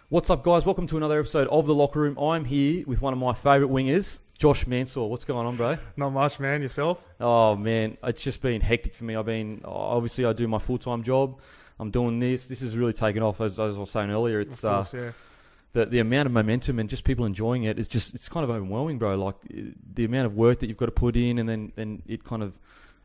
What's up, guys? Welcome to another episode of The Locker Room. I'm here with one of my favourite wingers, Josh Mansour. What's going on, bro? Not much, man. Yourself? Oh, man, it's just been hectic for me. Obviously, I do my full-time job. I'm doing this. This has really taken off, as I was saying earlier. It's of course, yeah. the amount of momentum and just people enjoying it is just, it's kind of overwhelming, bro. Like, the amount of work that you've got to put in, and then it kind of,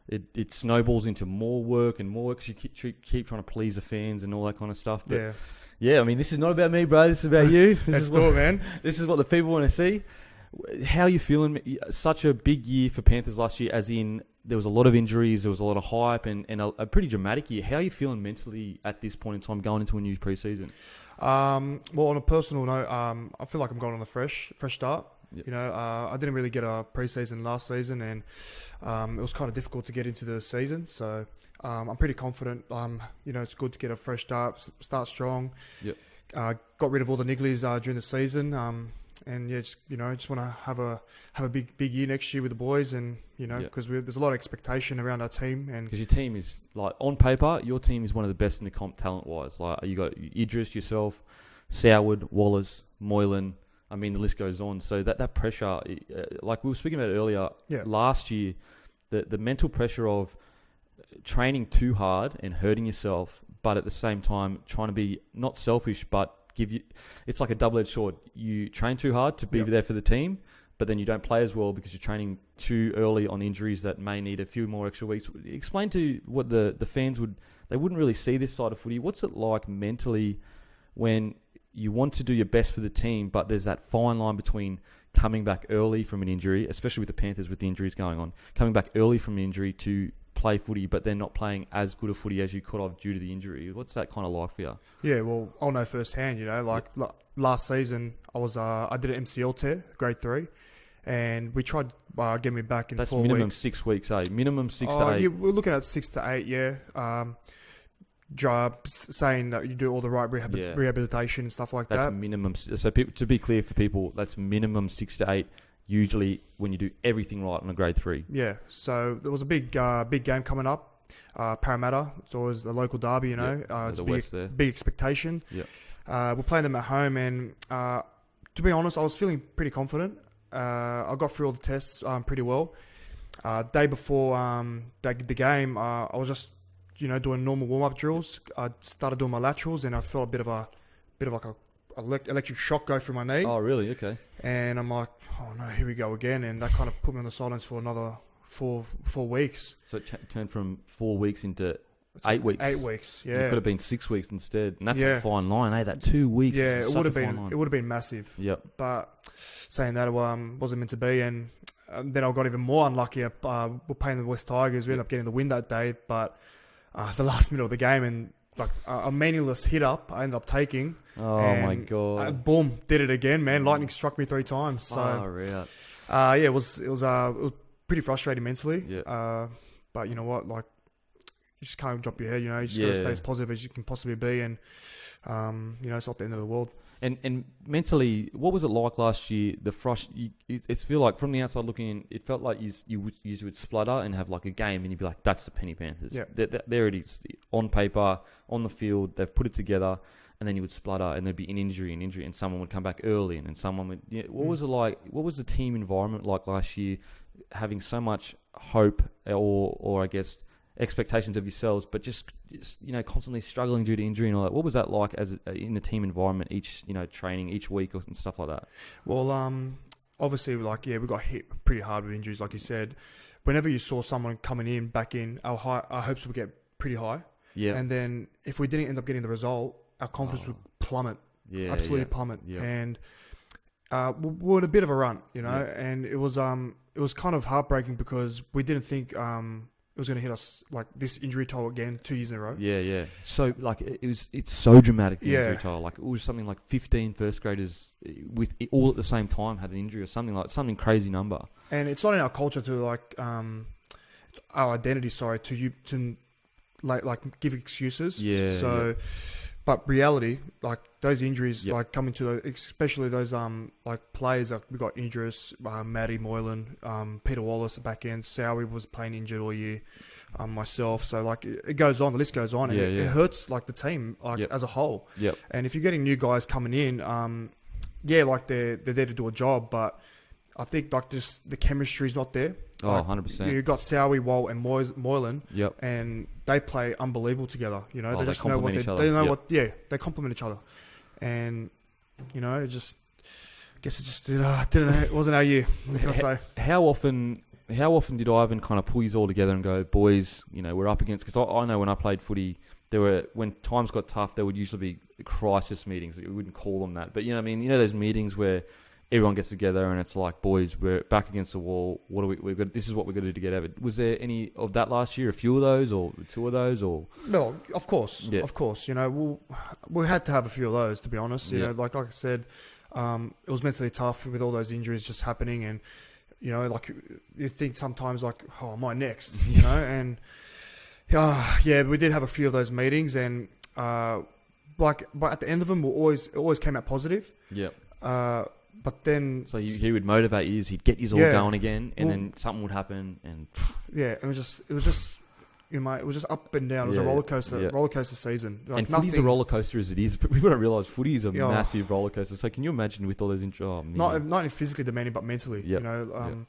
it snowballs into more work because you keep trying to please the fans and all that kind of stuff. But yeah, I mean, this is not about me, bro. This is about you. Let's do it, man. This is what the people want to see. How are you feeling? Such a big year for Panthers last year, as in there was a lot of injuries, there was a lot of hype, and a pretty dramatic year. How are you feeling mentally at this point in time going into a new preseason? Well, on a personal note, I feel like I'm going on a fresh start. Yep. You know, I didn't really get a preseason last season, and it was kind of difficult to get into the season. So I'm pretty confident. You know, it's good to get a fresh start strong. Yep. Got rid of all the nigglies during the season. And yeah, just want to have a big year next year with the boys, and because there's a lot of expectation around our team, and because your team is, like, on paper, your team is one of the best in the comp talent wise. Like, you got Idris, yourself, Soward, Wallace, Moylan. I mean, the list goes on. So that pressure, like we were speaking about earlier, last year, the mental pressure of training too hard and hurting yourself, but at the same time trying to be not selfish, but it's like a double-edged sword. You train too hard to be there for the team, but then you don't play as well because you're training too early on injuries that may need a few more extra weeks. Explain to what the fans they wouldn't really see this side of footy. What's it like mentally when you want to do your best for the team, but there's that fine line between coming back early from an injury, especially with the Panthers with the injuries going on, coming back early from an injury to play footy, but then not playing as good a footy as you could have due to the injury. What's that kind of like for you? Yeah, well, I'll know firsthand. Last season, I did an MCL tear, grade 3, and we tried getting me back in 4 weeks. That's minimum 6 weeks, eh? Minimum 6 to 8. Yeah, we're looking at 6 to 8. Yeah. Saying that you do all the right rehabilitation and stuff like that. That's minimum. So to be clear for people, that's minimum 6 to 8. Usually when you do everything right on a grade 3. Yeah. So there was a big game coming up. Parramatta. It's always a local derby, it's a big expectation. Yeah. We're playing them at home, and to be honest, I was feeling pretty confident. I got through all the tests pretty well. Day before the game, I was just doing normal warm-up drills. I started doing my laterals, and I felt a bit of like a electric shock go through my knee. Oh, really? Okay. And I'm like, oh no, here we go again. And that kind of put me on the sidelines for another four weeks. So it turned from 4 weeks into 8 weeks. 8 weeks, yeah. It could have been 6 weeks instead. And that's a fine line, eh? That 2 weeks. Yeah, it would have been massive. Yep. But saying that, it wasn't meant to be. And then I got even more unlucky. We're playing the West Tigers. We ended up getting the win that day, but the last minute of the game, and like a meaningless hit up, I ended up taking. Oh my god! Boom! Did it again, man. Lightning struck me 3 times. So, it was pretty frustrating mentally. Yeah. But you know what? Like, you just can't drop your head. You just got to stay as positive as you can possibly be, and it's not the end of the world. And mentally, what was it like last year? It's feel like from the outside looking in, it felt like you would splutter and have like a game, and you'd be like, "That's the Penny Panthers." Yeah. There it is, on paper, on the field. They've put it together, and then you would splutter, and there'd be an injury, and someone would come back early, and then someone would. What was it like? What was the team environment like last year? Having so much hope, or I guess, expectations of yourselves, but just constantly struggling due to injury and all that. What was that like as in the team environment, each training each week and stuff like that? Well, obviously, we got hit pretty hard with injuries, like you said. Whenever you saw someone coming back in, our hopes would get pretty high. Yeah. And then if we didn't end up getting the result, our confidence would plummet. Yeah. Absolutely plummet. Yeah. And we're in a bit of a run, and it was kind of heartbreaking because we didn't think it was going to hit us like this injury toll again 2 years in a row. Yeah. So like it's so dramatic, the injury toll. Like it was something like 15 first graders with all at the same time had an injury or something crazy number. And it's not in our culture to like our identity. Sorry, to like give excuses. Yeah. So But reality, like those injuries, Yep. like coming to especially those like players like we got Idris, Matty Moylan, Peter Wallace at back end. Sowie was playing injured all year. Myself, so like it goes on, the list goes on, and it hurts like the team like as a whole. Yep. And if you're getting new guys coming in, like they're there to do a job, but I think like just the chemistry's not there. Oh, like, 100%. You've got Sowie, Walt, and Moylan. Yep. And they play unbelievable together. You know, Oh, they they just know what complement each they other. know Yep. what. They complement each other, and you know, I guess it just it wasn't our year. What can I say? How often did Ivan kind of pull you all together and go, boys, you know, we're up against... Because I know when I played footy, when times got tough, there would usually be crisis meetings. We wouldn't call them that. But, you know what I mean? You know those meetings where everyone gets together and it's like, boys, we're back against the wall. What are we've got? This is what we're going to do to get out of it. Was there any of that last year? A few of those or two of those? Or No, of course. Yeah. Of course. You know, we had to have a few of those, to be honest. You know, like I said, it was mentally tough with all those injuries just happening, and you know, like you think sometimes like, oh, am I next? You know, and we did have a few of those meetings, and but at the end of them, it always came out positive. Yeah. But then, So he would motivate you, he'd get you all going again, and then something would happen, and it was just. You know, it was just up and down. It was a roller coaster season. Like and footy's a roller coaster as it is. But people don't realise footy is a Yeah. massive roller coaster. So can you imagine with all those injuries? not only physically demanding, but mentally. Yep. You know,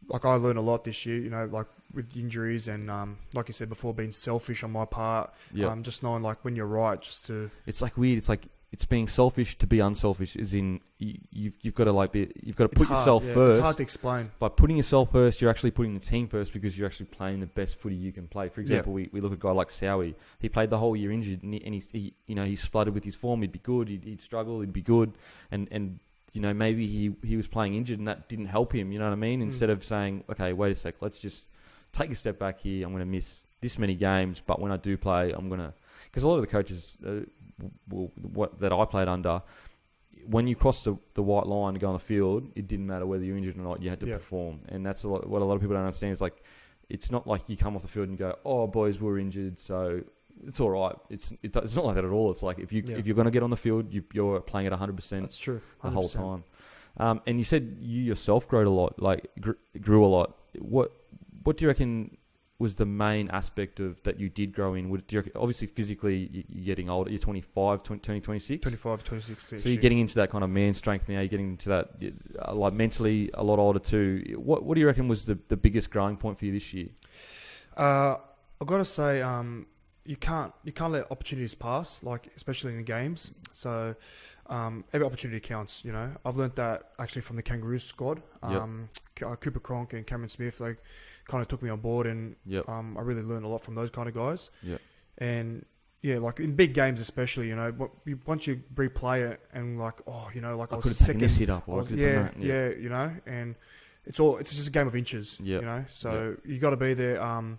like I learned a lot this year. You know, like with injuries and like you said before, being selfish on my part. Yep. Just knowing like when you're right, just to. It's like weird. It's like it's being selfish to be unselfish. Is in you've got to you've got to put yourself first. It's hard to explain. By putting yourself first, you're actually putting the team first because you're actually playing the best footy you can play. For example, we look at a guy like Sowie. He played the whole year injured, and he spluttered with his form. He'd be good. He'd struggle. He'd be good, and you know maybe he was playing injured, and that didn't help him. You know what I mean? Instead of saying, okay, wait a sec, let's just take a step back here. I'm going to miss this many games, but when I do play, I'm going to... Because a lot of the coaches that I played under, when you crossed the white line to go on the field, it didn't matter whether you're injured or not, you had to perform. And that's what a lot of people don't understand. Is like, it's not like you come off the field and you go, oh, boys, we're injured, so it's all right. It's not like that at all. It's like if you're going to get on the field, you're playing at 100%. That's true. 100%. The whole time. And you said you yourself grew a lot, grew a lot. What do you reckon was the main aspect of that you did grow in? Obviously, physically, you're getting older. You're 25, turning 26? 25, 26. So you're getting into that kind of man strength now. You're getting into that, like mentally, a lot older too. What do you reckon was the biggest growing point for you this year? I've got to say, you can't let opportunities pass, like especially in the games. So every opportunity counts. You know, I've learnt that actually from the Kangaroos squad. Cooper Cronk and Cameron Smith, they kind of took me on board, and I really learned a lot from those kind of guys. And like in big games especially, you know, once you replay it and like, oh, you know, like I was second, this hit up, or I could have done that. You know, and it's just a game of inches. You know, so you got to be there no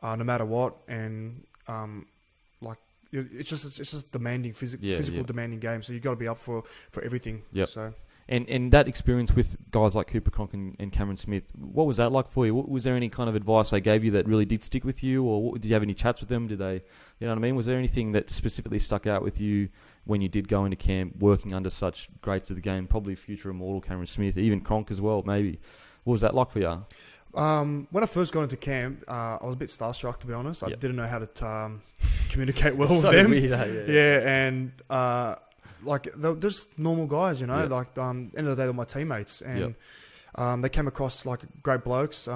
matter what, and like it's just demanding physical demanding game. So you got to be up for everything. So. And that experience with guys like Cooper Cronk and Cameron Smith, what was that like for you? Was there any kind of advice they gave you that really did stick with you, or did you have any chats with them? Did they, you know what I mean? Was there anything that specifically stuck out with you when you did go into camp, working under such greats of the game, probably future immortal Cameron Smith, even Cronk as well, maybe? What was that like for you? When I first got into camp, I was a bit starstruck, to be honest. I didn't know how to communicate well with them. Weird, and like they're just normal guys, you know. Like end of the day, they're my teammates, and they came across like great blokes.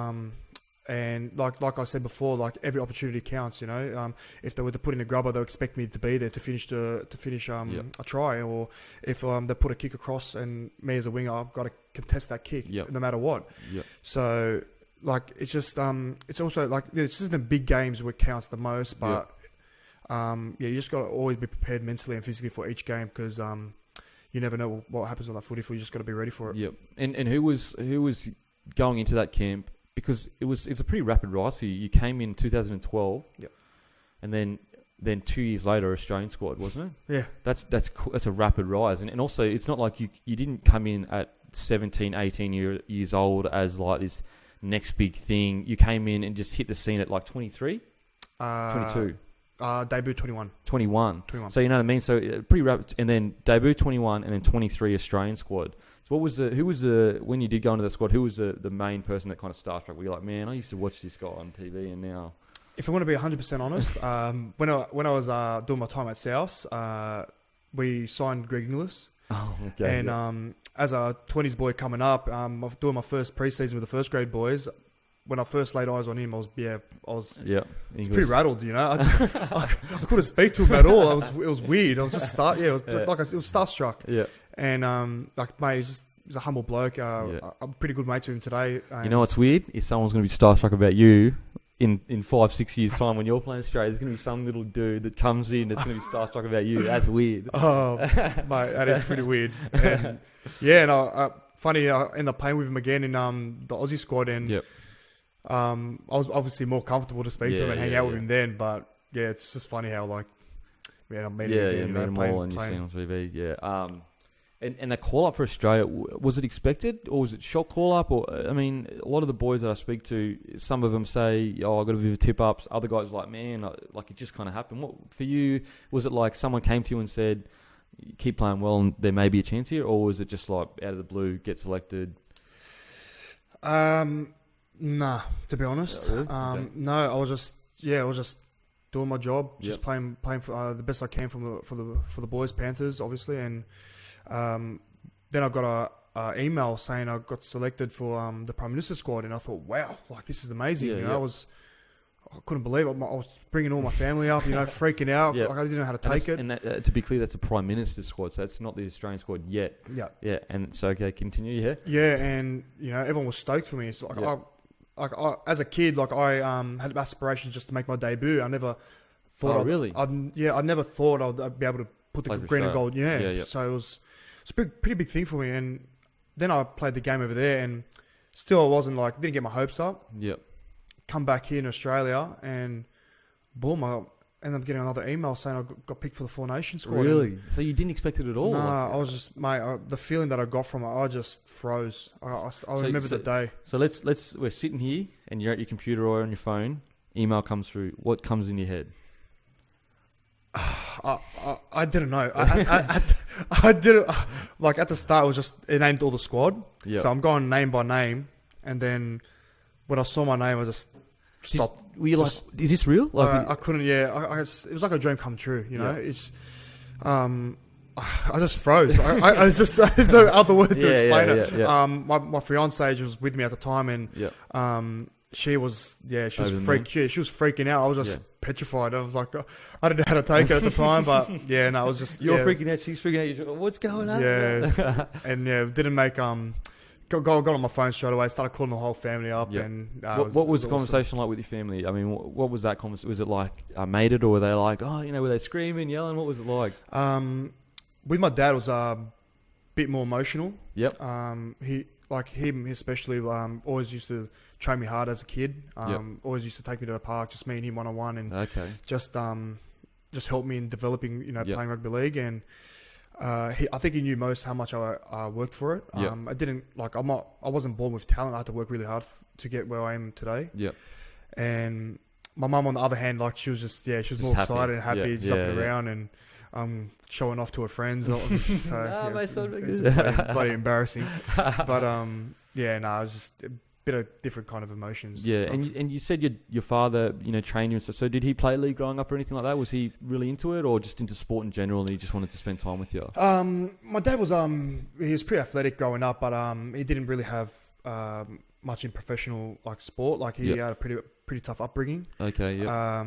And like I said before, like every opportunity counts, you know. If they were to put in a grubber, they expect me to be there to finish a try, or if they put a kick across and me as a winger, I've got to contest that kick no matter what. So like it's just it's also like it's just the big games where it counts the most, but. You just got to always be prepared mentally and physically for each game, because you never know what happens on that footy field. You just got to be ready for it. And who was going into that camp, because it's a pretty rapid rise for you. You came in 2012. And then 2 years later, Australian squad, wasn't it? Yeah. That's cool. That's a rapid rise, and also it's not like you didn't come in at 17, 18 years old as like this next big thing. You came in and just hit the scene at like 23, 22. Debut 21. 21. 21. So you know what I mean. So pretty rapid, and then debut 21, and then 23 Australian squad. So who was the when you did go into the squad? Who was the main person that kind of starstruck? Were you like, man, I used to watch this guy on TV, and now. If I want to be 100% honest, when I was doing my time at South, we signed Greg Inglis. Oh, okay. And as a 20s boy coming up, I was doing my first preseason with the first grade boys. When I first laid eyes on him, I was pretty rattled, you know. I couldn't speak to him at all. It was weird. I was just it was starstruck. Yeah. And like, mate, he's a humble bloke. I'm pretty good mate to him today. You know what's weird? If someone's going to be starstruck about you in 5-6 years time when you're playing Australia, there's going to be some little dude that comes in that's going to be starstruck about you. That's weird. Oh, mate, that is pretty weird. And funny, I ended up playing with him again in the Aussie squad, and yep. I was obviously more comfortable to speak to him and hang out with him then. But yeah, it's just funny how like I met him again, him all and you see him on TV. Yeah. And the call up for Australia, was it expected or was it shock call up? Or I mean, a lot of the boys that I speak to, some of them say, "Oh, I got a bit of tip ups." Other guys are like, "Man, like it just kind of happened." What for you? Was it like someone came to you and said, "Keep playing well, and there may be a chance here," or was it just like out of the blue, get selected? Nah, to be honest. Really? Okay. No, I was just doing my job, just playing for the best I can for the boys, Panthers, obviously, and then I got a email saying I got selected for the Prime Minister squad, and I thought, wow, like this is amazing. I couldn't believe it. I was bringing all my family up, freaking out. Like I didn't know how to take it. And that, to be clear, that's a Prime Minister squad, so that's not the Australian squad yet. Yeah. Yeah, and so okay, continue. Yeah. Yeah, and everyone was stoked for me. It's like I as a kid, like I had aspirations just to make my debut. I never thought. Really? I never thought I'd be able to put the green and gold. Yeah. So it was a pretty big thing for me. And then I played the game over there, and still I wasn't didn't get my hopes up. Yep. Come back here in Australia, and boom, I ended up getting another email saying I got picked for the Four Nations squad. Really? So you didn't expect it at all? Nah, I was just, mate, the feeling that I got from it, I just froze. I remember the day. So we're sitting here, and you're at your computer or on your phone. Email comes through. What comes in your head? I didn't know. I didn't, like at the start, it was just, it named all the squad. Yep. So I'm going name by name, and then when I saw my name, I just stopped. Were you like, is this real? I couldn't, it was like a dream come true, It's, I just froze. I was just, there's no other word to explain it. Yeah. My fiance was with me at the time, and she was freaking out. I was just petrified. I was like, I didn't know how to take it at the time, but it was just you're freaking out. She's freaking out. You're like, what's going on? Yeah, and didn't make got on my phone straight away. Started calling the whole family up, and what was the conversation like with your family? I mean, what was that conversation? Was it like I made it, or were they like, were they screaming, yelling? What was it like? With my dad, it was a bit more emotional. Yep. Him especially, always used to train me hard as a kid. Always used to take me to the park, just me and him one-on-one, and just help me in developing, playing rugby league. And I think he knew most how much I worked for it. I didn't I wasn't born with talent. I had to work really hard to get where I am today. Yep. And my mum, on the other hand, she was just she was more excited and happy, jumping around and showing off to her friends. So it's bloody embarrassing. But it was just a bit of different kind of emotions. Yeah, and you said your father, trained you and stuff. So did he play league growing up or anything like that? Was he really into it, or just into sport in general, and he just wanted to spend time with you? My dad was he was pretty athletic growing up, but he didn't really have much in professional sport. He had a pretty tough upbringing. Okay. Yeah.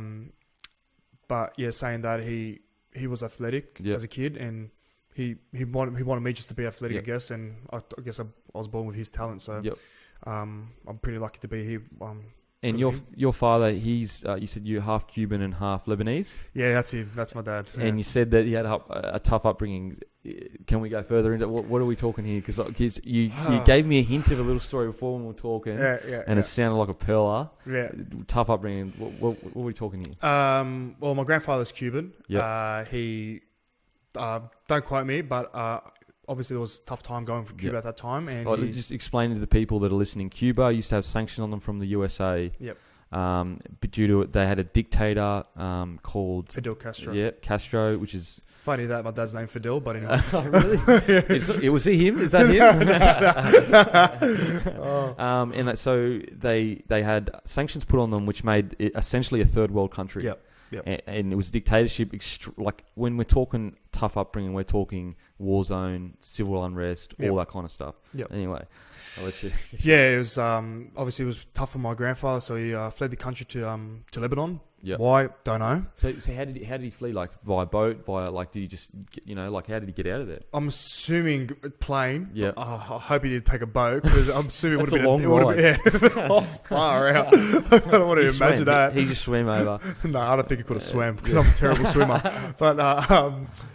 But saying that he was athletic as a kid, and he wanted me just to be athletic, I guess, and I guess I was born with his talent. So I'm pretty lucky to be here. And your father, he's you said you're half Cuban and half Lebanese. Yeah, that's him. That's my dad. And you said that he had a tough upbringing. Can we go further into what are we talking here? Because you gave me a hint of a little story before when we were talking. And it sounded like a pearler. Yeah. Tough upbringing. What are we talking here? Well, my grandfather's Cuban. Yeah. He don't quote me, but obviously there was a tough time going for Cuba at that time. And just explain to the people that are listening. Cuba used to have sanctions on them from the USA. Yep. But due to it, they had a dictator called Fidel Castro. Yeah, Castro, which is funny that my dad's named Fidel, but anyway. Really? Was he him? Is that him? And so they had sanctions put on them, which made it essentially a third world country. Yep. And it was dictatorship. Like when we're talking tough upbringing, we're talking war zone, civil unrest, all that kind of stuff. Yep. Anyway, I'll let you. Yeah, it was obviously it was tough for my grandfather, so he fled the country to Lebanon. Yeah. Why? Don't know. So how did he flee? Like via boat? Did he just like how did he get out of there? I'm assuming plane. Yeah. I hope he did take a boat because I'm assuming it would have been a long ride. Yeah. Far out. I don't want to imagine that. He just swam over. No, I don't think he could have swam because I'm a terrible swimmer. But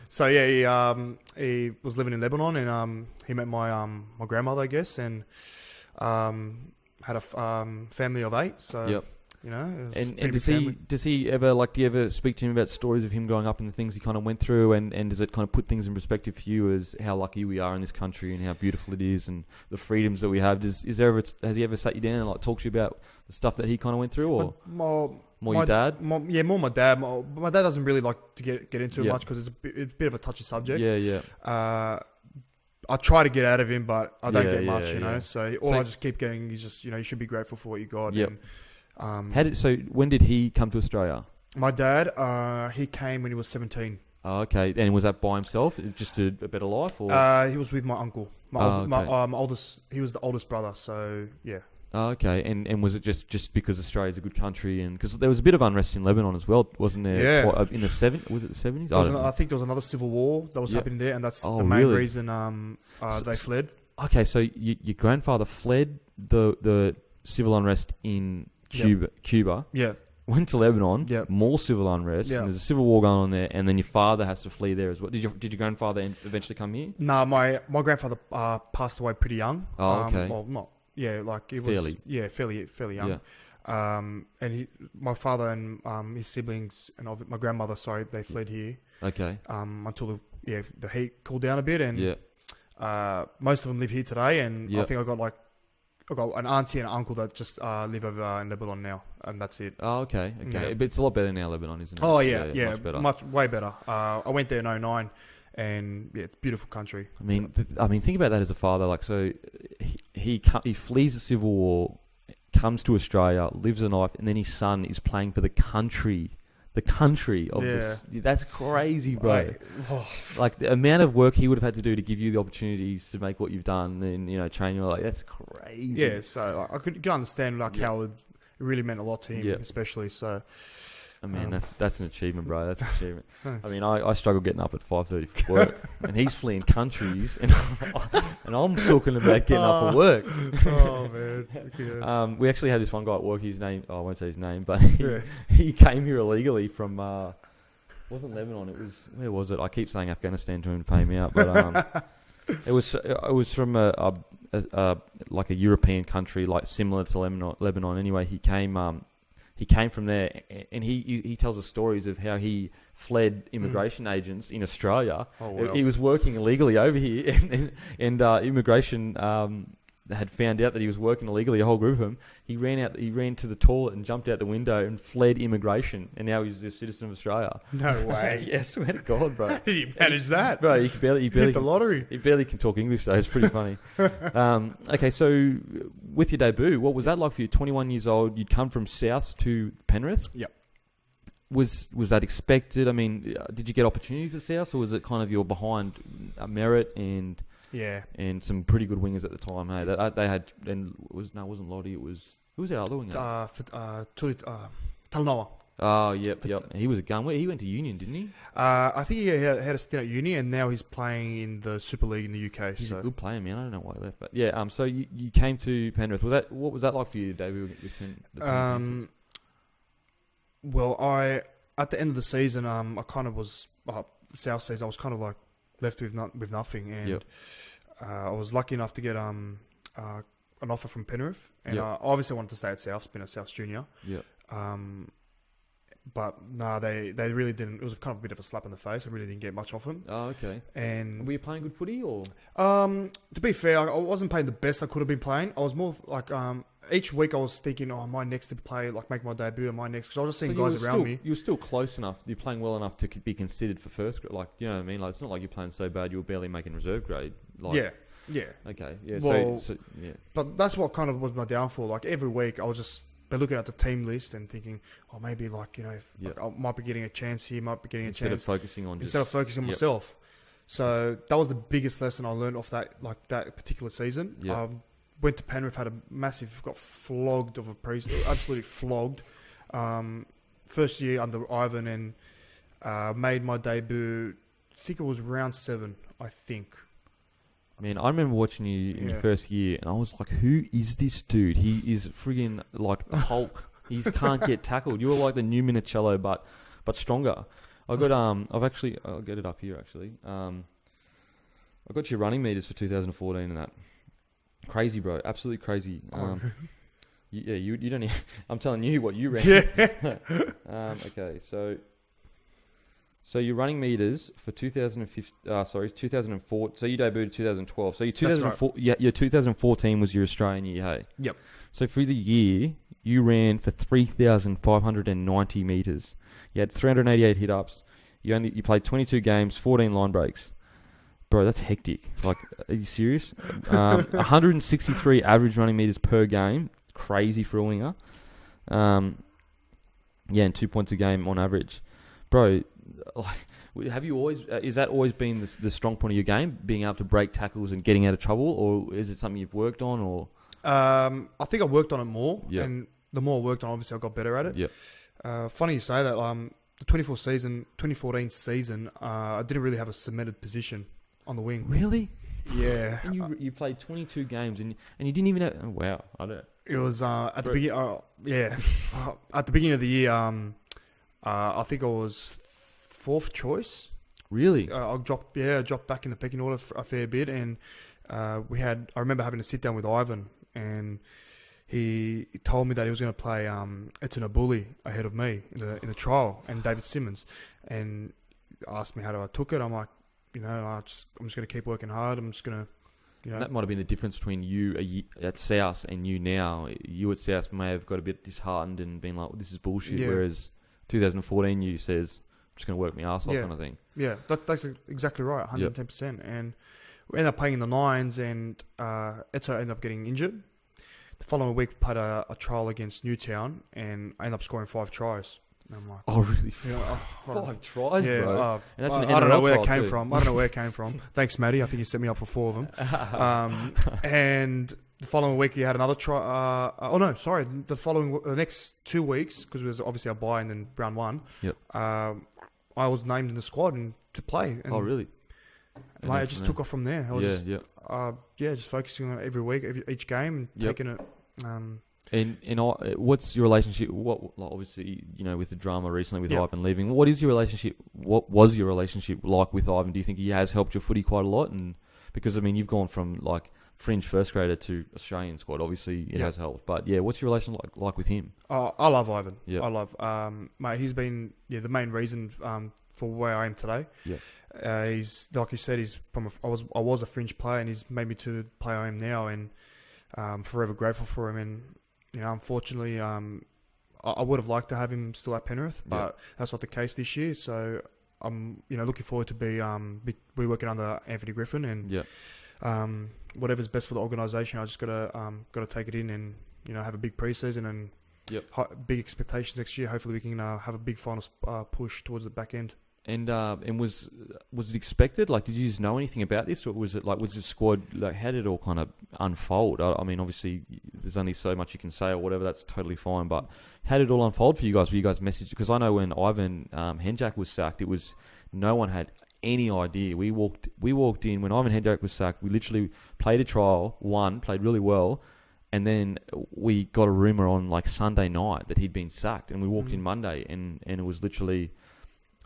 so yeah, he was living in Lebanon and he met my grandmother, I guess, and had a family of 8. So. Yep. You know, and does he ever do you ever speak to him about stories of him growing up and the things he kind of went through, and does it kind of put things in perspective for you as how lucky we are in this country and how beautiful it is and the freedoms that we have? Has he ever sat you down and talked to you about the stuff that he kind of went through, or more your dad? More my dad. My dad doesn't really like to get into it much because it's a bit of a touchy subject. Yeah. I try to get out of him, but I don't get much, you know. So I just keep getting is just you should be grateful for what you got. Yep. And, when did he come to Australia? My dad, he came when he was 17. Oh, okay. And was that by himself? Just a better life, or he was with my uncle. My oldest. He was the oldest brother. So yeah. Oh, okay. And was it just because Australia's a good country, and because there was a bit of unrest in Lebanon as well, wasn't there? Yeah. In the 70s, was it the 70s? I think there was another civil war that was happening there, and that's the main reason they fled. Okay, so your grandfather fled the civil unrest in Cuba. Yeah. Went to Lebanon. Yep. More civil unrest. Yep. And there's a civil war going on there, and then your father has to flee there as well. Did your grandfather eventually come here? No, my grandfather passed away pretty young. Oh, okay. Well, not like it fairly. Was fairly young. Yeah. And my father and his siblings and my grandmother, they fled here. Okay. Until the heat cooled down a bit, and most of them live here today. And I think I got an auntie and an uncle that just live over in Lebanon now, and that's it. Oh, okay. Yeah. But it's a lot better now, Lebanon, isn't it? Oh, yeah. Much better. Way better. I went there in 2009, and it's a beautiful country. I mean, think about that as a father. So he flees the civil war, comes to Australia, lives a life, and then his son is playing for the country of this. That's crazy, bro. Like the amount of work he would have had to do to give you the opportunities to make what you've done and train you, that's crazy. Yeah, so I could understand how it really meant a lot to him, especially. So I mean, that's an achievement, bro. That's an achievement. I mean, I struggle getting up at 5:30 for work, and he's fleeing countries, and I'm talking about getting up for work. Oh man. Okay. We actually had this one guy at work. His name, I won't say his name, but he came here illegally from. Wasn't Lebanon? It was, where was it? I keep saying Afghanistan to him to pay me out, but it was from a European country, like similar to Lebanon. Anyway, he came from there, and he tells us stories of how he fled immigration agents in Australia. Oh, wow. He was working illegally over here, and immigration had found out that he was working illegally. A whole group of them. He ran to the toilet and jumped out the window and fled immigration, and now he's a citizen of Australia. No way. Yeah, swear to God, bro. He managed that, bro. He barely hit the lottery. He barely can talk English though. It's pretty funny. Okay, so with your debut, what was that like for you? 21 years old, you'd come from South to Penrith. Yep. Was that expected? I mean, did you get opportunities at South, or was it kind of you're behind Merritt and some pretty good wingers at the time? Hey, they had, and it wasn't Lottie. It was, who was our other winger? Talanoa. Oh, yep. He was a gun. He went to Union, didn't he? I think he had a stint at Uni, and now he's playing in the Super League in the UK. He's a good player, man. I don't know why he left, but yeah. So you came to Penrith. What was that like for you, David? Well, at the end of the season, I kind of was South season. I was kind of like left with nothing, and I was lucky enough to get an offer from Penrith, and I obviously wanted to stay at South. Been at South Junior. Yeah. But no, they really didn't. It was kind of a bit of a slap in the face. I really didn't get much off him. Oh, okay. And were you playing good footy or? To be fair, I wasn't playing the best I could have been playing. I was more like each week I was thinking, oh, am I next to play, like make my debut? Am I next? Because I was just seeing guys around me. You were still close enough. You're playing well enough to be considered for first grade. Like, you know what I mean? Like, it's not like you're playing so bad you were barely making reserve grade. Like, yeah. Okay. Yeah. Well, so yeah. But that's what kind of was my downfall. Like every week I was just looking at the team list and thinking, oh, maybe like, you know, like I might be getting a chance here, might be getting a chance. Instead of focusing on myself. So that was the biggest lesson I learned off that particular season. Yep. Went to Penrith, had a massive, got flogged of a absolutely flogged. First year under Ivan, and made my debut. I think it was round 7. I think. Man, I remember watching you in your first year, and I was like, "Who is this dude? He is friggin' like the Hulk. He can't get tackled. You were like the new Minicello, but stronger." I got I'll get it up here actually. I got your running meters for 2014 and that. Crazy, bro. Absolutely crazy. You don't even, I'm telling you what you ran. Yeah. Okay, so your running meters for 2004. So you debuted in 2012. So your 2004, right. Your 2014 was your Australian year, hey? Yep. So for the year, you ran for 3,590 meters. You had 388 hit ups. You played 22 games, 14 line breaks. Bro, that's hectic. Like, are you serious? 163 average running meters per game. Crazy for a winger. And 2 points a game on average. Bro, like, have you always? Is that always been the strong point of your game, being able to break tackles and getting out of trouble, or is it something you've worked on? Or I think I worked on it more, and the more I worked on, obviously I got better at it. Yeah. Funny you say that. The 2014 season, I didn't really have a cemented position on the wing. Really? Yeah. And you played 22 games and you didn't even have. Oh, wow, I don't. It was at the beginning. At the beginning of the year, I think I was 4th choice. Really? I dropped back in the pecking order a fair bit, and I remember having to sit down with Ivan, and he told me that he was going to play Etienne Bully ahead of me in the trial, and David Simmons, and asked me how I took it. I'm like, I'm just going to keep working hard. I'm just going to. That might have been the difference between you at South and you now. You at South may have got a bit disheartened and been like, well, this is bullshit. Yeah. Whereas 2014, you says, I'm just going to work my ass off kind of thing. Yeah, that's exactly right, 110%. Yep. And we ended up playing in the 9s, and Eto ended up getting injured. The following week, we played a trial against Newtown, and I ended up scoring 5 tries. And I'm like, oh, really? 5 tries, bro? And that's I don't know where it came from. I don't know where it came from. Thanks, Matty. I think you set me up for 4 of them. And the following week, you had another try. The next 2 weeks, because it was obviously a bye and then round 1. Yep. I was named in the squad to play. And really? And I just took off from there. I was just focusing on it every week, each game, and taking it. And what's your relationship? Obviously, with the drama recently with Ivan leaving, what is your relationship? What was your relationship like with Ivan? Do you think he has helped your footy quite a lot? And because you've gone from like fringe first grader to Australian squad. Obviously, it has helped. But what's your relation like with him? I love Ivan. Yeah, I love. Mate, he's been the main reason for where I am today. Yeah, he's like you said. He's I was a fringe player, and he's made me to the player I am now, and I'm forever grateful for him. And unfortunately, I would have liked to have him still at Penrith, but that's not the case this year. So I'm looking forward to be working under Anthony Griffin, and whatever's best for the organisation. I just gotta take it in and have a big preseason and big expectations next year. Hopefully we can have a big final push towards the back end. And was it expected? Like, did you just know anything about this, or was it like, was the squad like, how did it all kind of unfold? I mean, obviously there's only so much you can say or whatever. That's totally fine. But how did it all unfold for you guys? Were you guys messaged? Because I know when Ivan Henjak was sacked, it was no one had any idea. We walked in when Ivan Henjak was sacked. We literally played a trial, played really well, and then we got a rumor on like Sunday night that he'd been sacked, and we walked in Monday, and it was literally.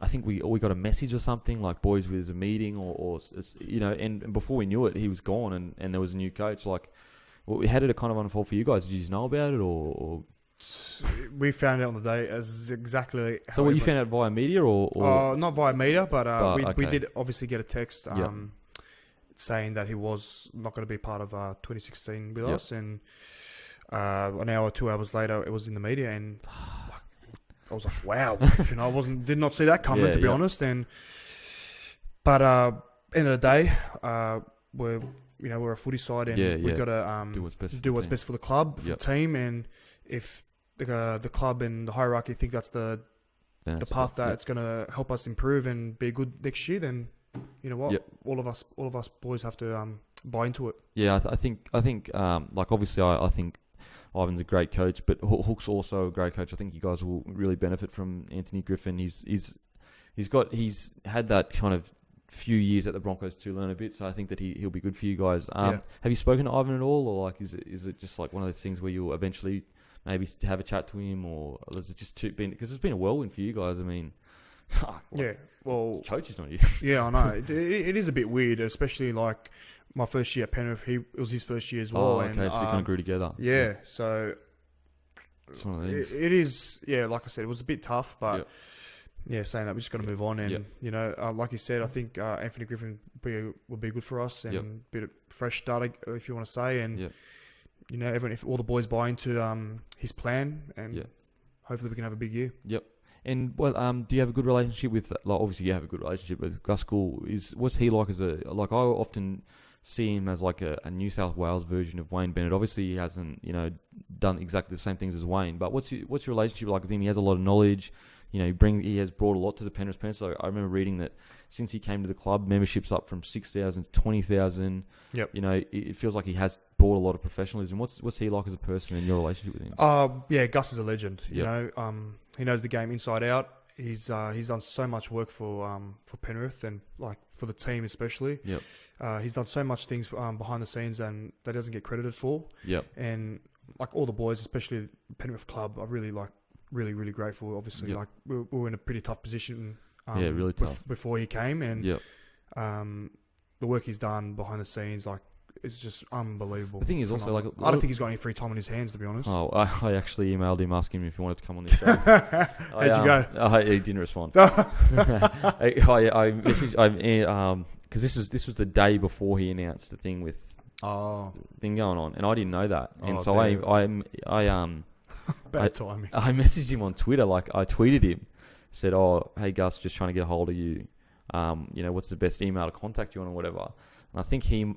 I think we got a message or something like, boys, there's a meeting or and before we knew it, he was gone and there was a new coach. Like, how did it kind of unfold for you guys? Did you just know about it or? We found out on the day as exactly. So what, you found out via media or? Not via media, but we okay. did obviously get a text saying that he was not going to be part of 2016 with us, and an hour, 2 hours later, it was in the media, and I was like, wow, I did not see that coming, to be honest. But end of the day, we're a footy side, and we've got to do what's best for the club, for the team, and if the club and the hierarchy think that's the path that it's going to help us improve and be good next year, then you know what, all of us boys have to buy into it. Yeah, I think like obviously I think Ivan's a great coach, but Hook's also a great coach. I think you guys will really benefit from Anthony Griffin. He's had that kind of few years at the Broncos to learn a bit, so I think that he'll be good for you guys. Have you spoken to Ivan at all, or like is it just like one of those things where you'll eventually maybe have a chat to him, or is it just because it's been a whirlwind for you guys? I mean, coach is not you. Yeah, I know. It is a bit weird, especially like my first year at Penrith. It was his first year as well. Oh, okay, so you kind of grew together. Yeah, so it's one of these. It is. Yeah, like I said, it was a bit tough, but. Yeah, saying that, we just got to move on, and like you said, I think Anthony Griffin would be good for us, and a bit of fresh start, if you want to say, and everyone, if all the boys buy into his plan, and hopefully we can have a big year. Yep. And do you have a good relationship with? Like, obviously, you have a good relationship with Gus Gould. What's he like I often see him as like a New South Wales version of Wayne Bennett. Obviously, he hasn't done exactly the same things as Wayne, but what's your relationship like with him? He has a lot of knowledge. He has brought a lot to the Penrith Panthers. So I remember reading that since he came to the club, membership's up from 6,000 to 20,000. Yep. It feels like he has brought a lot of professionalism. What's he like as a person and your relationship with him? Gus is a legend. He knows the game inside out. He's done so much work for Penrith and like for the team especially. Yep. He's done so much things behind the scenes and that doesn't get credited for. Yep. And like all the boys, especially the Penrith club, are really like. Really, really grateful. Obviously, like we were in a pretty tough position. Really tough before he came, and the work he's done behind the scenes, like it's just unbelievable. The thing is also like I don't think he's got any free time on his hands, to be honest. Oh, I actually emailed him asking him if he wanted to come on the show. How'd you go? He didn't respond. I messaged because this was the day before he announced the thing with thing going on, and I didn't know that, and so I Bad timing. I messaged him on Twitter, like I tweeted him, said, "Oh, hey Gus, just trying to get a hold of you. What's the best email to contact you on or whatever." And I think I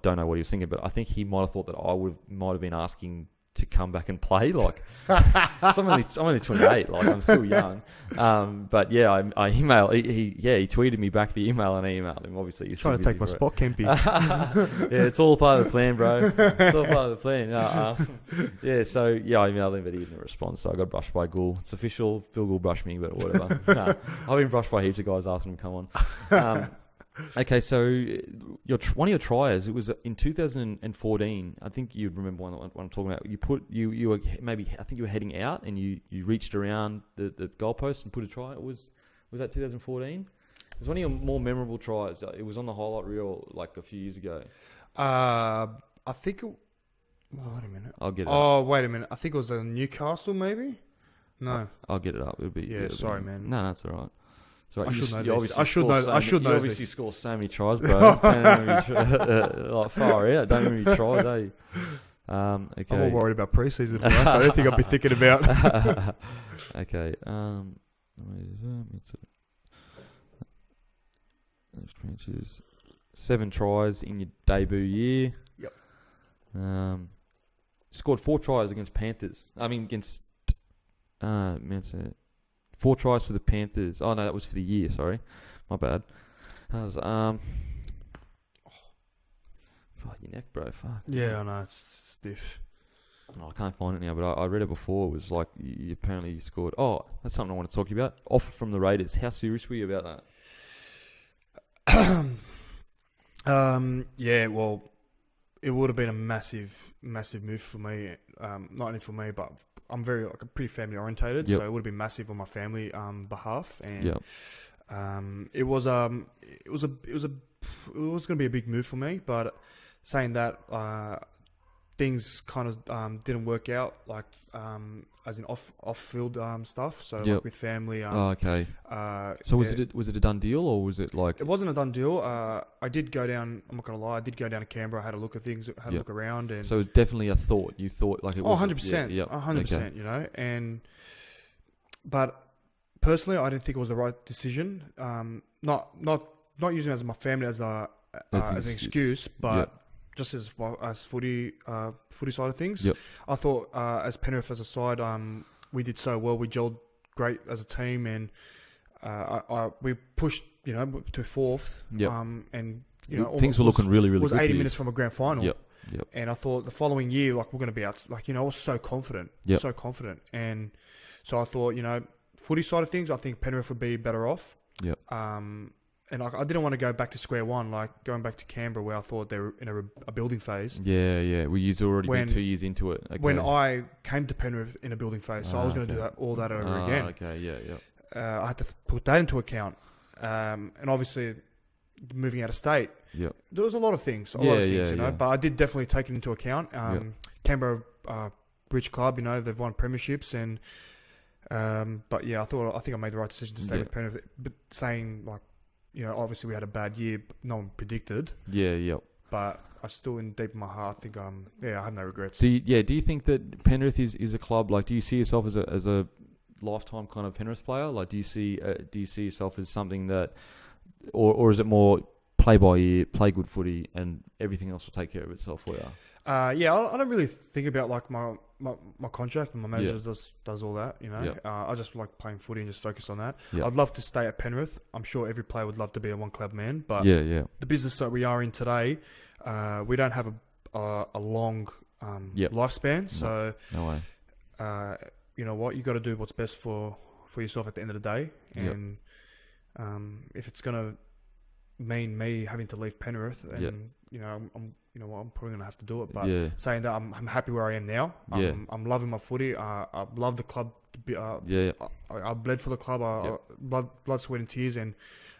don't know what he was thinking, but I think he might have thought that I might have been asking to come back and play. Like, I'm only 28. Like, I'm still young. But yeah, I emailed. He tweeted me back the email, and I emailed him. Obviously, he's trying to take my spot, Kempy. Yeah, it's all part of the plan, bro. It's all part of the plan. So I emailed him, but he didn't respond. So I got brushed by Gould. It's official. Phil Gould brushed me, but whatever. I've been brushed by heaps of guys asking him to come on. Okay, so one of your tries, it was in 2014. I think you remember what I'm talking about. You were maybe, I think you were heading out and you reached around the goalpost and put a try. Was that 2014? It was one of your more memorable tries. It was on the highlight reel like a few years ago. I think. Wait a minute. I'll get it. Oh, wait a minute. I think it was Newcastle, maybe. No, I'll get it up. Sorry, man. No, that's all right. So I should know this. I should know. You obviously score so many tries, bro. Like far out. Don't remember your tries, eh? Okay. I'm more worried about preseason. So I don't think I'll be thinking about. Okay. 7 tries in your debut year. Yep. Scored 4 tries against Panthers. Against Mansour. 4 tries for the Panthers. Oh, no, that was for the year, sorry. My bad. That was, God, your neck, bro, fuck. Yeah, I know, it's stiff. Oh, I can't find it now, but I read it before. It was like, apparently you scored. Oh, that's something I want to talk to you about. Offer from the Raiders. How serious were you about that? Yeah, well, it would have been a massive move for me. Not only for me, but I'm pretty family orientated, so it would have been massive on my family behalf, and it was going to be a big move for me. But saying that, things kind of didn't work out, like as in off-field stuff. So Yep. like with family. Okay. So was it a done deal, or was it like? It wasn't a done deal. I did go down. I'm not gonna lie. I did go down to Canberra. I had a look at things. Had a Yep. look around. And So it was definitely a thought. You thought like it was. 100%. Yeah. 100%. You know, but personally, I didn't think it was the right decision. Not using it as my family as an excuse, but. Yep. Just as footy side of things, Yep. I thought as Penrith as a side, we did so well. We gelled great as a team, and we pushed, to fourth. Yep. And things were looking really, really good. It was good 80 minutes from a grand final. Yep. And I thought the following year, like we're going to be out. Like I was so confident, Yep. so confident, and so I thought, footy side of things, I think Penrith would be better off. Yep. And I didn't want to go back to square one, like going back to Canberra where I thought they were in a building phase. Yeah. Well, you've already been 2 years into it. Okay. When I came to Penrith in a building phase, so I was going to do all that over again. Okay, yeah. I had to put that into account. And obviously, moving out of state, there was a lot of things, but I did definitely take it into account. Canberra Bridge Club, they've won premierships, and but yeah, I think I made the right decision to stay with Penrith. But saying like, obviously we had a bad year, but no one predicted. Yeah. But I still, in deep in my heart, think I have no regrets. Do you think that Penrith is a club? Like, do you see yourself as a lifetime kind of Penrith player? Like, do you see yourself as something that, or is it more play by ear, play good footy, and everything else will take care of itself for you? I don't really think about like my contract, and my manager does all that. I just like playing footy and just focus on that. I'd love to stay at Penrith. I'm sure every player would love to be a one club man, but the business that we are in today, we don't have a long lifespan. So no way. You know what? You got to do what's best for yourself at the end of the day, and if it's gonna mean me having to leave Penrith, and I'm probably gonna have to do it. But saying that, I'm happy where I am now. I'm loving my footy. I love the club. I bled for the club. Blood, sweat, and tears, and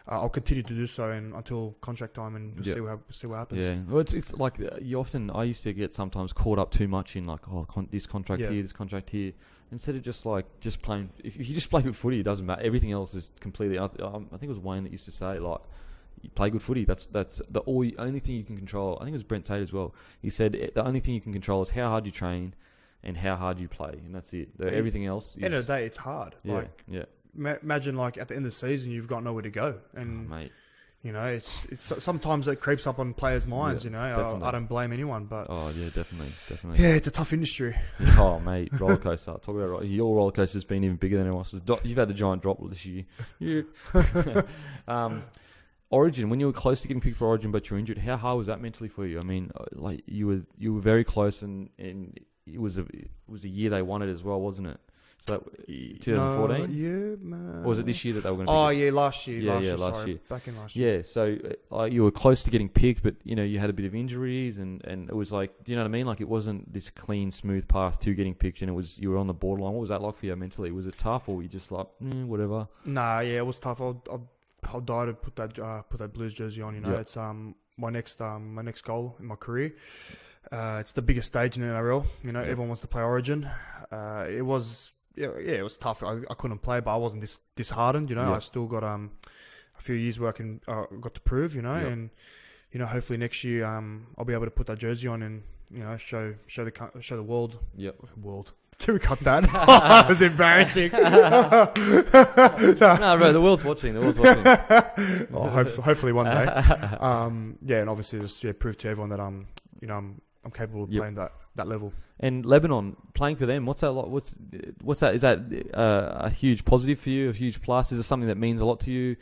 I'll continue to do so until contract time, and we'll see what happens. Yeah, well, it's like I used to get sometimes caught up too much in like, this contract here, this contract here, instead of just playing. If you just play good footy, it doesn't matter. Everything else is completely. I think it was Wayne that used to say like, you play good footy. That's the only thing you can control. I think it was Brent Tate as well. He said the only thing you can control is how hard you train and how hard you play, and that's it. Everything else. End of the day, it's hard. Imagine like at the end of the season, you've got nowhere to go, and mate, it's sometimes it creeps up on players' minds. I don't blame anyone, but definitely. Yeah, it's a tough industry. Oh mate, roller coaster. Talk about your roller coaster's been even bigger than anyone else's. You've had the giant drop this year. Origin, when you were close to getting picked for Origin but you're injured, how hard was that mentally for you? I mean, like you were very close, and it was a year they won it as well, wasn't it? So 2014? Or was it this year that they were going to pick last year. Last year. Back in last year. Yeah, so you were close to getting picked, but you had a bit of injuries, and it was like, do you know what I mean? Like, it wasn't this clean, smooth path to getting picked, and you were on the borderline. What was that like for you mentally? Was it tough, or were you just like, whatever? Nah, yeah, it was tough. I'll die to put that Blues jersey on. It's my next goal in my career. It's the biggest stage in the NRL. Everyone wants to play Origin. It was tough. I couldn't play, but I wasn't disheartened. I still got a few years where I got to prove. And hopefully next year I'll be able to put that jersey on and show the world. World. Do we cut that? That was embarrassing. No, bro, the world's watching. Well, hopefully one day. And obviously just prove to everyone that I'm capable of playing that level. And Lebanon, playing for them, what's that like? What's that? Is that a huge positive for you? A huge plus? Is it something that means a lot to you?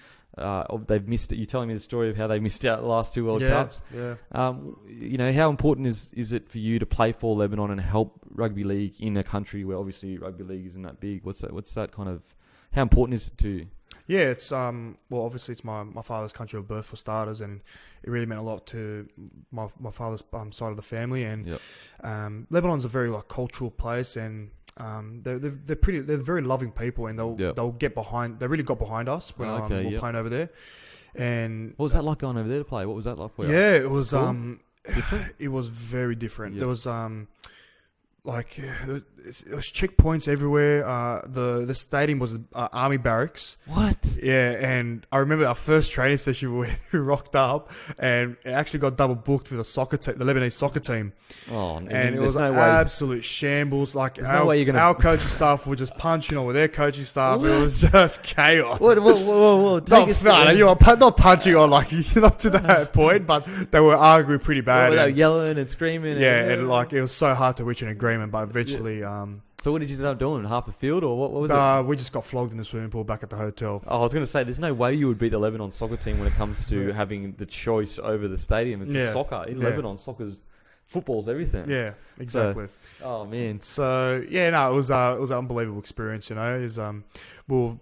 They've missed it. You're telling me the story of how they missed out the last two World Cups. Yeah. How important is it for you to play for Lebanon and help rugby league in a country where obviously rugby league isn't that big? What's that kind of? How important is it to you? Yeah, it's obviously it's my father's country of birth for starters, and it really meant a lot to my father's side of the family. And Lebanon's a very cultural place, and they're very loving people, and they'll get behind. They really got behind us when we were playing over there. And what was that like going over there to play? What was that like for you? Yeah, it was. Cool. different? It was very different. Yep. There was like it was checkpoints everywhere. The stadium was army barracks. What? Yeah, and I remember our first training session where we rocked up, and it actually got double booked with a soccer team, the Lebanese soccer team. Oh, And it was no absolute shambles. Like no way you're gonna... our coaching staff were just punching on with their coaching staff. It was just chaos. Whoa. Not punching on like not to that point, but they were arguing pretty bad. They were yelling and screaming. And like it was so hard to reach an agreement, but eventually. So what did you end up doing? Half the field, or what was it? We just got flogged in the swimming pool back at the hotel. Oh, I was going to say, there's no way you would beat the Lebanon soccer team when it comes to having the choice over the stadium. It's soccer. In Lebanon, soccer's football's everything. Yeah, exactly. So, oh man. So yeah, no, it was an unbelievable experience. You know, what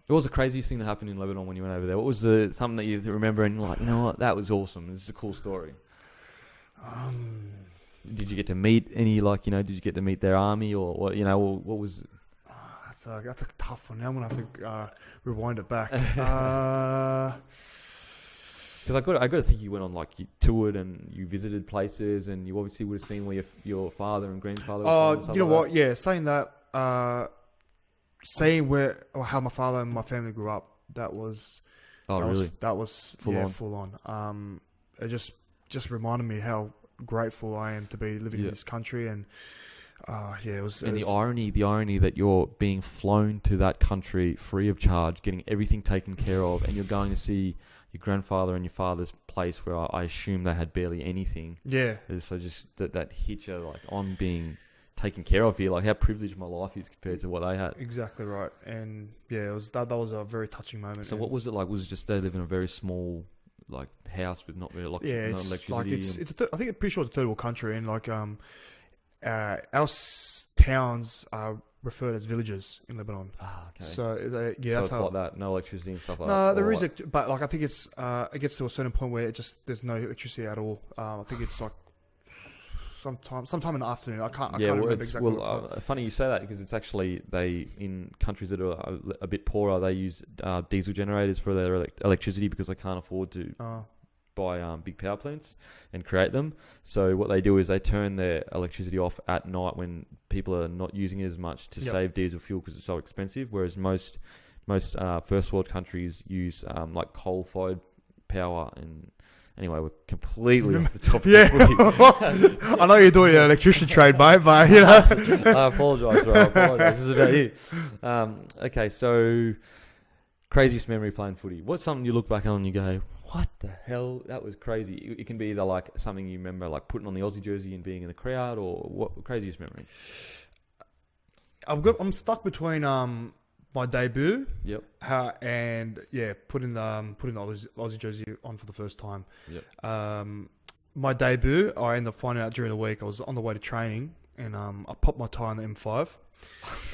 was the craziest thing that happened in Lebanon when you went over there? What was something that you remember and you're like, you know what, that was awesome. This is a cool story. Did you get to meet any, did you get to meet their army or what, what was... That's a tough one. Now I'm going to have to rewind it back. Because I got to think you went on, you toured and you visited places and you obviously would have seen where your father and grandfather were from. You know what? That. Yeah, saying that, seeing how my father and my family grew up, that was... That was full on. It just reminded me how grateful I am to be living in this country, and it was. And the irony that you're being flown to that country free of charge, getting everything taken care of, and you're going to see your grandfather and your father's place where I assume they had barely anything. Yeah. So just that hit you on being taken care of here, how privileged my life is compared to what they had. Exactly right, and it was that was a very touching moment. So what was it like? Was it just they live in a very small house with not really electricity? I think I'm pretty sure it's a third world country, and our towns are referred as villages in Lebanon. Ah, okay. So that's it's how like that. No electricity and stuff like that. No, there is, but I think it's it gets to a certain point where there's no electricity at all. I think it's sometime in the afternoon. I can't remember exactly. Funny you say that because it's actually in countries that are a bit poorer, they use diesel generators for their electricity because they can't afford to buy big power plants and create them. So what they do is they turn their electricity off at night when people are not using it as much to save diesel fuel because it's so expensive. Whereas most first world countries use coal-fired power and. Anyway, we're completely off the topic. Yeah, I know you're doing an electrician trade, mate, but I apologise, bro. This is about you. Okay, so craziest memory playing footy. What's something you look back on and you go, "What the hell? That was crazy." It can be either something you remember, putting on the Aussie jersey and being in the crowd, or what craziest memory. I'm stuck between my debut. Yep. Putting the Aussie jersey on for the first time. Yep. My debut, I ended up finding out during the week. I was on the way to training, and I popped my tie on the M5.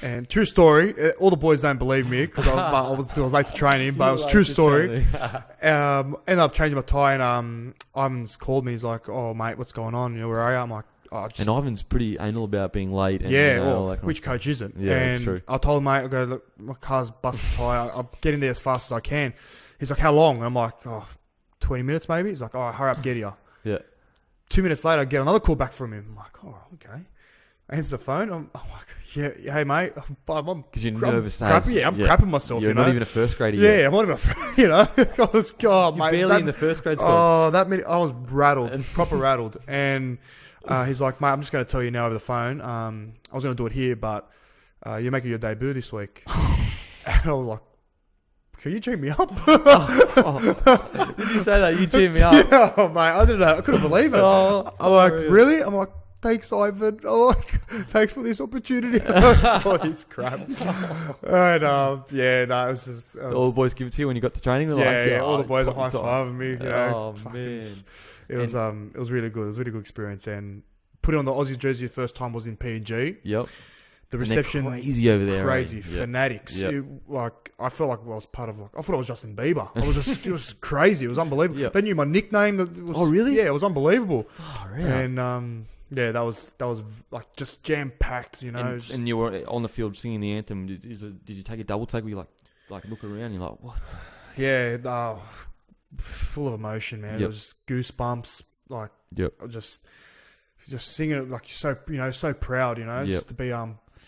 And true story, all the boys don't believe me because I was late to training, but it was true story. Ended up changing my tie, and Ivan's called me. He's like, "Oh mate, what's going on? Where are you?" I'm like. And Ivan's pretty anal about being late. And, which coach isn't? Yeah, and that's true. I told him, mate, look, my car's busted tyre. I'll get in there as fast as I can. He's like, how long? And I'm like, 20 minutes maybe. He's like, all right, hurry up, get here. Yeah. 2 minutes later, I get another call back from him. I'm like, oh, okay. I answer the phone. I'm like, yeah, hey, mate. Because you're nervous. I'm crapping myself, You're not even a first grader yet. Yeah, I'm not even, I was, mate. Barely in the first grade school. Oh, I was rattled, proper rattled. And... he's like, mate, I'm just going to tell you now over the phone. I was going to do it here, but you're making your debut this week. And I was like, can you cheer me up? Did you say that? You cheer me up? Yeah, mate. I didn't know. I couldn't believe it. I'm like, really? I'm like, thanks, Ivan. I'm like, thanks for this opportunity. All this crap. And it was just... all the boys give it to you when you got to training? All the boys are high-fiving me. Man. It was really good. It was a really good experience, and putting on the Aussie jersey the first time was in PNG. Yep. The reception crazy over there. Crazy fanatics. Yep. I felt like I was part of. I thought I was Justin Bieber. It was crazy. It was unbelievable. Yep. They knew my nickname. Really? Yeah, it was unbelievable. Oh, really? And that was just jam packed. And you were on the field singing the anthem. Did you take a double take? Where you look around? You're like, what? Yeah. Full of emotion, man. Yep. It was just goosebumps. like Yep. just singing it like so proud, Yep. just to be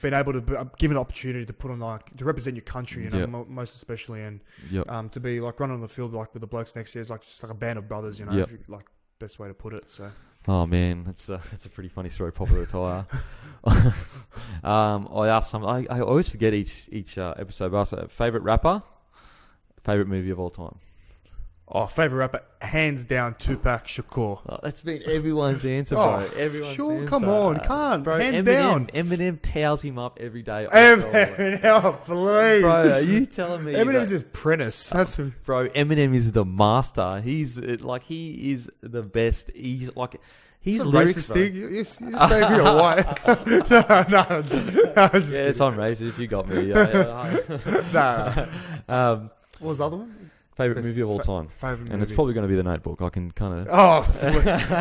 being able to be given an opportunity to put on like to represent your country, Yep. most especially, and Yep. to be like running on the field like with the blokes next year is like just like a band of brothers, Yep. if you, like best way to put it. So Oh man, that's a pretty funny story. Proper attire. I asked some. I always forget each episode. But I asked favorite rapper, favorite movie of all time. favorite rapper, hands down, Tupac Shakur. Oh, that's been everyone's answer, bro. Everyone's sure, answer. come on, can't, bro. hands Eminem, down. Eminem towels him up every day. Eminem, please. Bro, are you telling me? Eminem's his apprentice. That's bro. Eminem is the master. He is the best. He's like. He's a lyrics, racist bro. thing. You say me or white? no, just Yeah, it's on racist. You got me. Yeah. no. What was the other one? Favorite movie of all time. Favorite movie. And it's probably going to be The Notebook. I can kind of. Oh,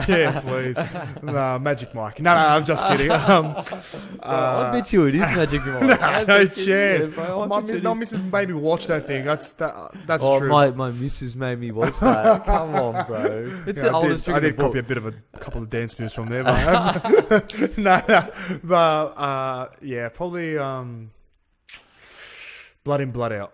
yeah, please. No, Magic Mike. No, I'm just kidding. I bet you it is Magic Mike. no chance. My missus made me watch that thing. That's true. My missus made me watch that. Come on, bro. It's the oldest trick I in the did book. copy a bit of a couple of dance moves from there. But, no. But, yeah, probably Blood In, Blood Out.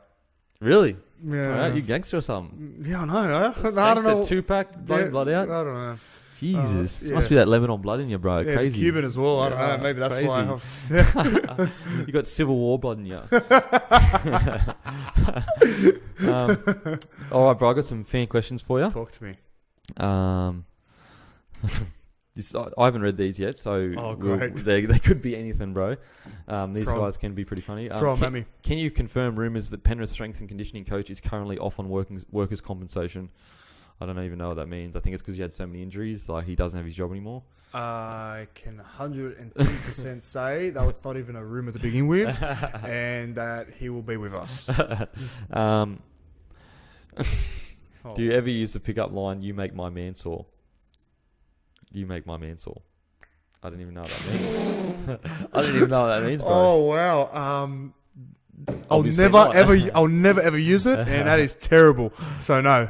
Really? Yeah. Alright, you gangster or something? Yeah, I know. I don't know. Tupac, Blood Out? I don't know. Jesus. Yeah. It must be that lemon on blood in you, bro. Yeah, Crazy. Cuban as well. I don't know. Maybe that's crazy. why. You got Civil War blood in you. All right, bro. I got some fan questions for you. Talk to me. I haven't read these yet, so great. They could be anything, bro. These From- guys can be pretty funny. Can you confirm rumours that Penrith's strength and conditioning coach is currently off on workers' compensation? I don't even know what that means. I think it's because he had so many injuries, like he doesn't have his job anymore. I can 110% say that was not even a rumour to begin with, and that he will be with us. Do you ever use the pickup line, "You make my man sore"? You make my man sore. I don't even know what that means. I don't even know what that means, bro. Oh wow. I'll Obviously never ever use it, and that is terrible. So no.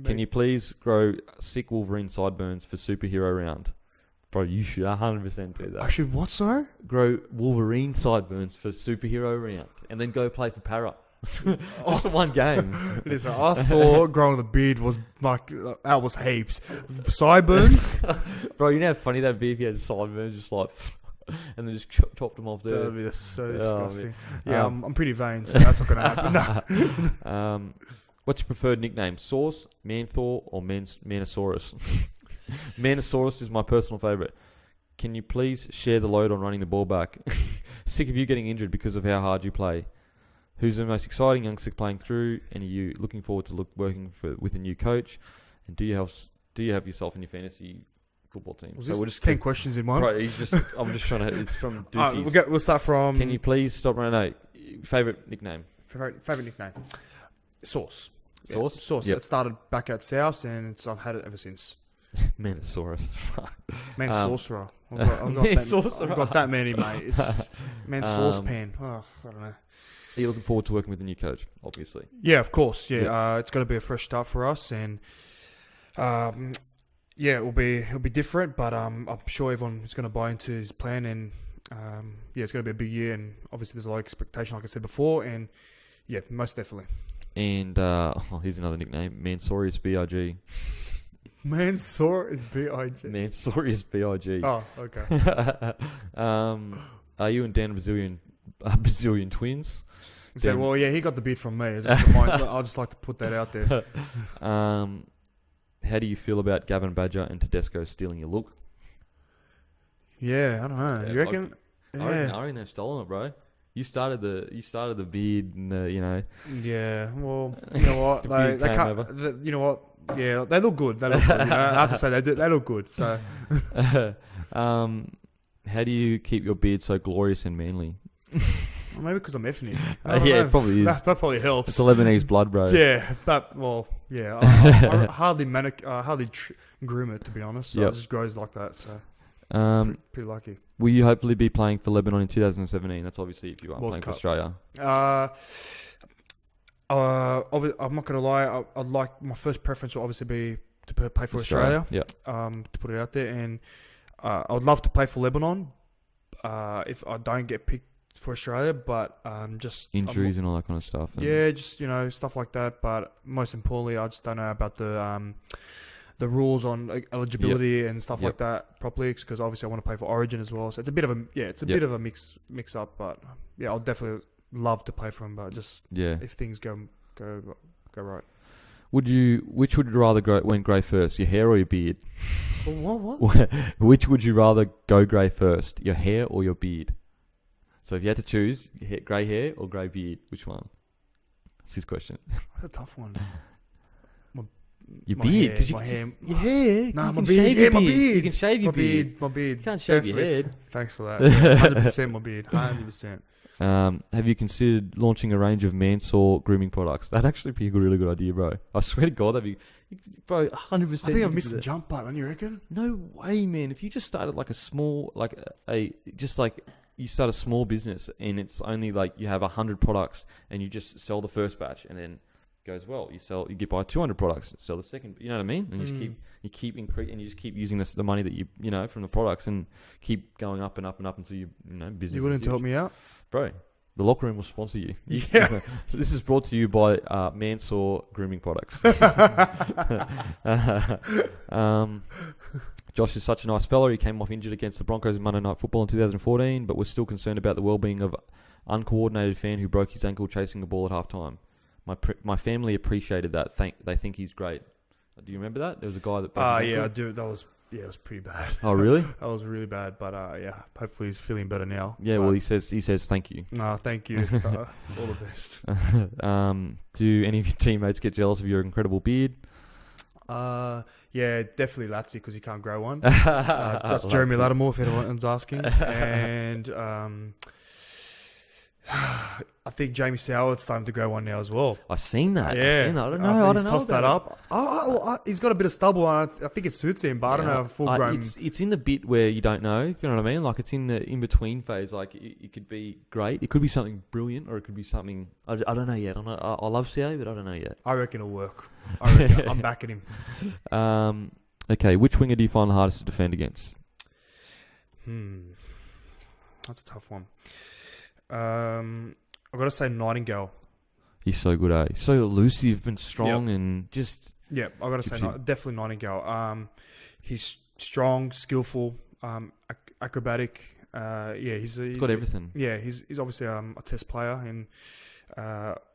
Can you please grow sick Wolverine sideburns for superhero round? Bro, you should 100% do that. I should what, sorry? Grow Wolverine sideburns for superhero round, and then go play for Para. Just for one game. Listen, I thought growing the beard was like that was heaps. Sideburns, Bro, you know how funny that'd be if you had sideburns, just like, and then just chopped them off there. that'd be so disgusting. Man. Yeah, I'm pretty vain, so that's not gonna happen. No. What's your preferred nickname? Sauce, Manthor, or Manosaurus? Manosaurus is my personal favourite. Can you please share the load on running the ball back? Sick of you getting injured because of how hard you play. Who's the most exciting youngster playing through? And are you looking forward to working with a new coach? And do you have yourself in your fantasy football team? Was this 10 questions in one? Right, I'm just trying to. It's from Dookies. We'll start from. Can you please stop right now? Favorite nickname? Favorite nickname? Sauce. Sauce. Yeah, Sauce. Yep. It started back at South, and I've had it ever since. Manosaurus. Sorcerer. Sorcerer. I've got that many, mate. It's saucepan. Oh, I don't know. Are you looking forward to working with a new coach? Obviously. Yeah, of course. Yeah, it's going to be a fresh start for us, and it'll be different. But I'm sure everyone is going to buy into his plan, and it's going to be a big year. And obviously, there's a lot of expectation, like I said before, and yeah, most definitely. And here's another nickname: Mansourius B.I.G. Mansourius B.I.G. Mansourius B.I.G. Oh, okay. Are you and Dan Brazilian twins? He said, well, yeah, he got the beat from me. I'll just like to put that out there. How do you feel about Gavin Badger and Tedesco stealing your look? Yeah, I don't know. Yeah, you reckon? I reckon they've stolen it, bro. You started the beard and the, you know. Yeah, well, you know what? they can't. You know what? Yeah, they look good. I have to say they look good. So, how do you keep your beard so glorious and manly? Well, maybe because I'm ethnic. It probably is. That probably helps. It's a Lebanese blood, bro. Yeah, I hardly groom it, to be honest. So it just grows like that. So, pretty lucky. Will you hopefully be playing for Lebanon in 2017? That's obviously if you are playing for Australia. I'm not gonna lie. I'd like my first preference will obviously be to play for Australia. Yeah. To put it out there, and I would love to play for Lebanon. If I don't get picked for Australia, but just Injuries and all that kind of stuff. Yeah, just stuff like that. But most importantly, I just don't know about the rules on eligibility and stuff like that properly, because obviously I want to play for Origin as well. So it's a bit of a bit of a mix up. But yeah, I'll definitely love to play for him. But just if things go right. Which would you rather went grey first, your hair or your beard? What? Which would you rather go grey first, your hair or your beard? So if you had to choose, grey hair or grey beard, which one? That's his question. That's a tough one. Your beard? Your hair? Nah, my beard. Yeah, my beard. You can shave your beard. My beard. You can't shave your head. Thanks for that. 100% my beard. 100%. Have you considered launching a range of Mansour grooming products? That'd actually be a really good idea, bro. I swear to God, bro, 100%. I think I've missed the jump button. You reckon? No way, man. If you just started like a small, you start a small business and it's only like you have 100 products and you just sell the first batch and then goes well. You get by 200 products, sell the second. You know what I mean? And you keep increasing, and you just keep using the money that you from the products and keep going up and up and up until business. You wouldn't help me out, bro. The Locker Room will sponsor you. Yeah. This is brought to you by Mansour Grooming Products. Josh is such a nice fella. He came off injured against the Broncos in Monday Night Football in 2014, but was still concerned about the well-being of uncoordinated fan who broke his ankle chasing a ball at halftime. My family appreciated that. They think he's great. Do you remember that? There was a guy that broke his ankle. I do. That was it was pretty bad. Oh, really? That was really bad. But hopefully he's feeling better now. Yeah, well, he says thank you. No, thank you. All the best. Do any of your teammates get jealous of your incredible beard? Yeah, definitely Latsy, because he can't grow one. That's Jeremy Lattimore, if anyone's asking. And I think Jamie Soward's starting to grow one now as well. I've seen that. Yeah. I don't know. He's tossed that up. He's got a bit of stubble, and I think it suits him, but I don't know if full grown. It's in the bit where you don't know, if you know what I mean. Like, it's in the in-between phase. Like, it could be great. It could be something brilliant, or it could be something... I don't know yet. I love Sao, but I don't know yet. I reckon it'll work. I'm backing him. Okay, which winger do you find the hardest to defend against? That's a tough one. I've got to say Nightingale. He's so good, eh? So elusive and strong and just... Yeah, I've got to say definitely Nightingale. He's strong, skillful, acrobatic. He's got everything. Yeah, he's obviously a test player, and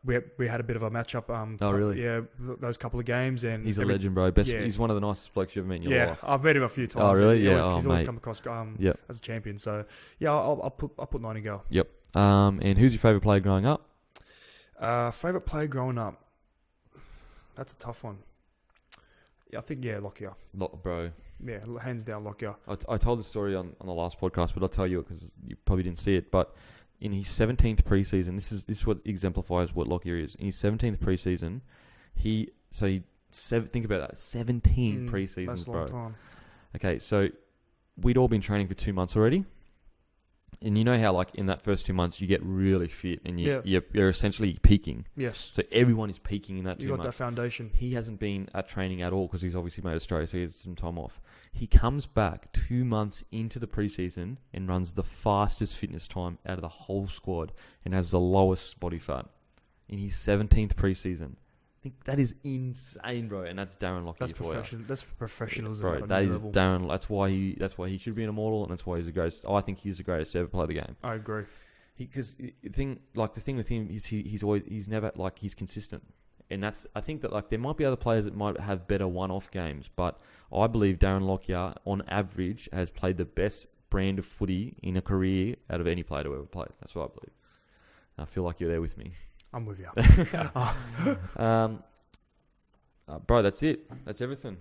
we had a bit of a matchup. Oh, really? Yeah, those couple of games, and he's a legend, bro. He's one of the nicest blokes you've ever met in your life. Yeah, I've met him a few times. Oh, really? He's always come across as a champion. So yeah, I'll put Nightingale. Yep. And who's your favourite player growing up? Favourite player growing up? That's a tough one. Yeah, I think Lockyer. Bro. Yeah, hands down Lockyer. I told the story on the last podcast, but I'll tell you it because you probably didn't see it. But in his 17th preseason, this is what exemplifies what Lockyer is. In his 17th preseason, think about that, 17 preseasons, that's a bro. long time. Okay, so we'd all been training for 2 months already. And you know how, like, in that first 2 months, you get really fit and you're essentially peaking. Yes. So everyone is peaking in that 2 months. You got that foundation. He hasn't been at training at all because he's obviously made Australia, so he has some time off. He comes back 2 months into the preseason and runs the fastest fitness time out of the whole squad and has the lowest body fat in his 17th preseason. I think that is insane, bro, and that's Darren Lockyer. That's professionalism, bro. That is level. Darren. That's why he should be an immortal, and that's why he's the greatest. I think he's the greatest to ever play the game. I agree. Because the thing with him is he's never he's consistent, and I think that there might be other players that might have better one-off games, but I believe Darren Lockyer on average has played the best brand of footy in a career out of any player to ever play. That's what I believe. I feel like you're there with me. I'm with you. Bro, that's it. That's everything.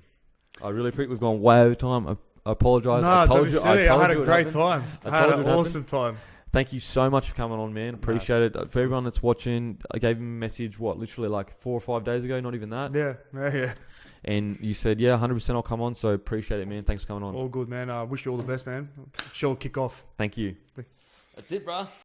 I really appreciate we've gone way over time. I apologise. No, I told you. I had a great time. I had an awesome time. Thank you so much for coming on, man. Appreciate it. For everyone that's watching, I gave him a message, literally 4 or 5 days ago, not even that. Yeah. And you said, 100% I'll come on, so appreciate it, man. Thanks for coming on. All good, man. I wish you all the best, man. Show will kick off. Thank you. That's it, bro.